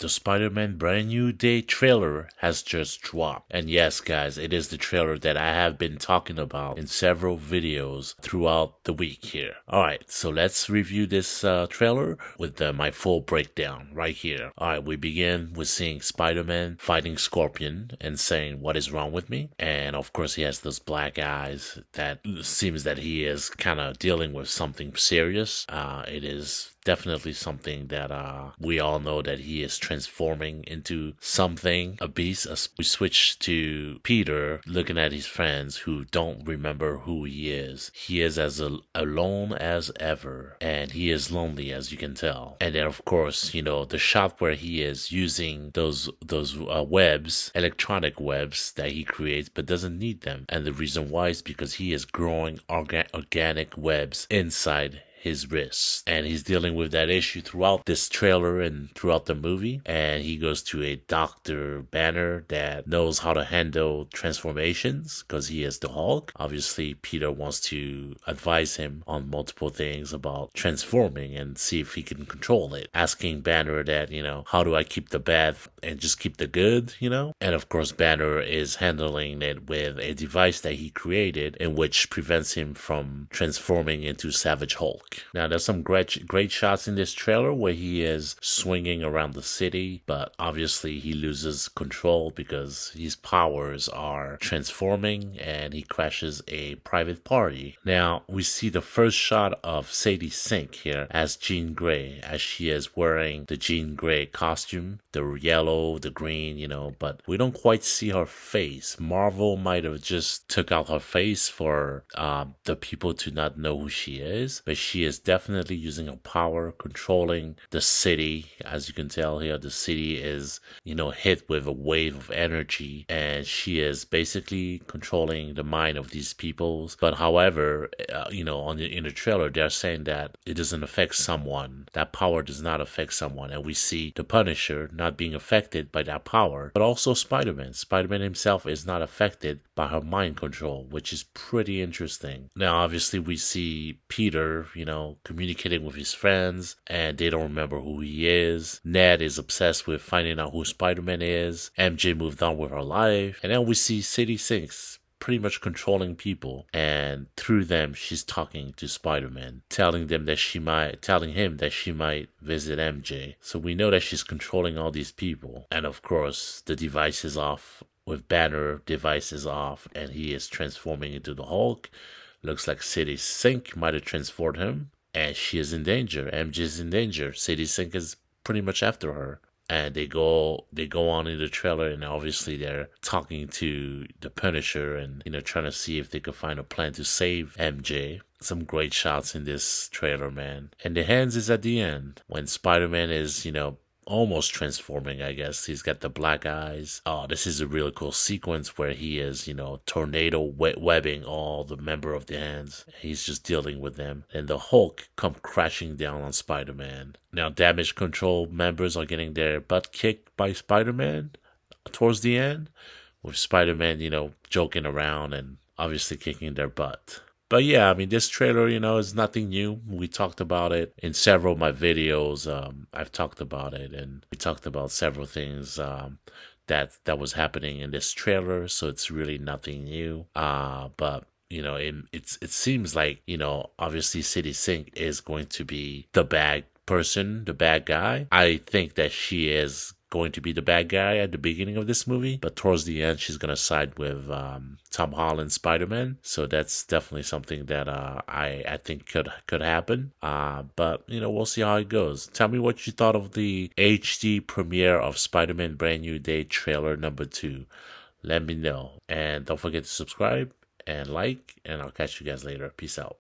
The Spider-Man Brand New Day trailer has just dropped. And yes, guys, it is the trailer that I have been talking about in several videos throughout the week here. Alright, so let's review this trailer with my full breakdown right here. Alright, we begin with seeing Spider-Man fighting Scorpion and saying, "What is wrong with me?" And of course, he has those black eyes that seems that he is kind of dealing with something serious. It is definitely something that we all know that he is transforming into something, a beast. We switch to Peter looking at his friends who don't remember who he is. He is as alone as ever, and he is lonely, as you can tell. And then of course, you know, the shot where he is using those webs, electronic webs that he creates but doesn't need them. And the reason why is because he is growing organic webs inside his wrists, and he's dealing with that issue throughout this trailer and throughout the movie. And he goes to a Dr. Banner that knows how to handle transformations because he is the Hulk. Obviously, Peter wants to advise him on multiple things about transforming and see if he can control it, asking Banner that, you know, how do I keep the bad and just keep the good, you know? And of course, Banner is handling it with a device that he created in which prevents him from transforming into Savage Hulk. Now, there's some great shots in this trailer where he is swinging around the city, but obviously he loses control because his powers are transforming and he crashes a private party. Now, we see the first shot of Sadie Sink here as Jean Grey, as she is wearing the Jean Grey costume, the yellow, the green, you know, but we don't quite see her face. Marvel might have just took out her face for the people to not know who she is, but she is definitely using her power, controlling the city. As you can tell here, the city is, you know, hit with a wave of energy, and she is basically controlling the mind of these peoples. But however, you know, in the trailer, they're saying that it doesn't affect someone. That power does not affect someone, and we see the Punisher not being affected by that power, but also Spider-Man. Spider-Man himself is not affected by her mind control, which is pretty interesting. Now, obviously, we see Peter, you know, communicating with his friends, and they don't remember who he is. Ned is obsessed with finding out who Spider-Man is. MJ moved on with her life. And then we see Sadie Sinks pretty much controlling people, and through them she's talking to Spider-Man, telling him that she might visit MJ. So we know that she's controlling all these people. And of course, the device is off. With Banner, device is off, and he is transforming into the Hulk. Looks like Sadie Sink might have transformed him, and she is in danger. MJ is in danger. Sadie Sink is pretty much after her. And they go on in the trailer, and obviously they're talking to the Punisher and, you know, trying to see if they could find a plan to save MJ. Some great shots in this trailer, man. And the hands is at the end when Spider-Man is, you know, almost transforming, I guess. He's got the black eyes. Oh, this is a really cool sequence where he is, you know, tornado webbing all the member of the hands. He's just dealing with them. And the Hulk come crashing down on Spider-Man. Now, Damage Control members are getting their butt kicked by Spider-Man towards the end, with Spider-Man, you know, joking around and obviously kicking their butt. But yeah, I mean, this trailer, you know, is nothing new. We talked about it in several of my videos. I've talked about it, and we talked about several things that was happening in this trailer. So it's really nothing new. But you know, it seems like, you know, obviously Sadie Sink is going to be the bad person, the bad guy. I think that she is going to be the bad guy at the beginning of this movie, but towards the end she's gonna side with Tom Holland Spider-Man. So that's definitely something that I think could happen. But you know, we'll see how it goes. Tell me what you thought of the HD premiere of Spider-Man Brand New Day trailer number 2. Let me know, and don't forget to subscribe and like, and I'll catch you guys later. Peace out.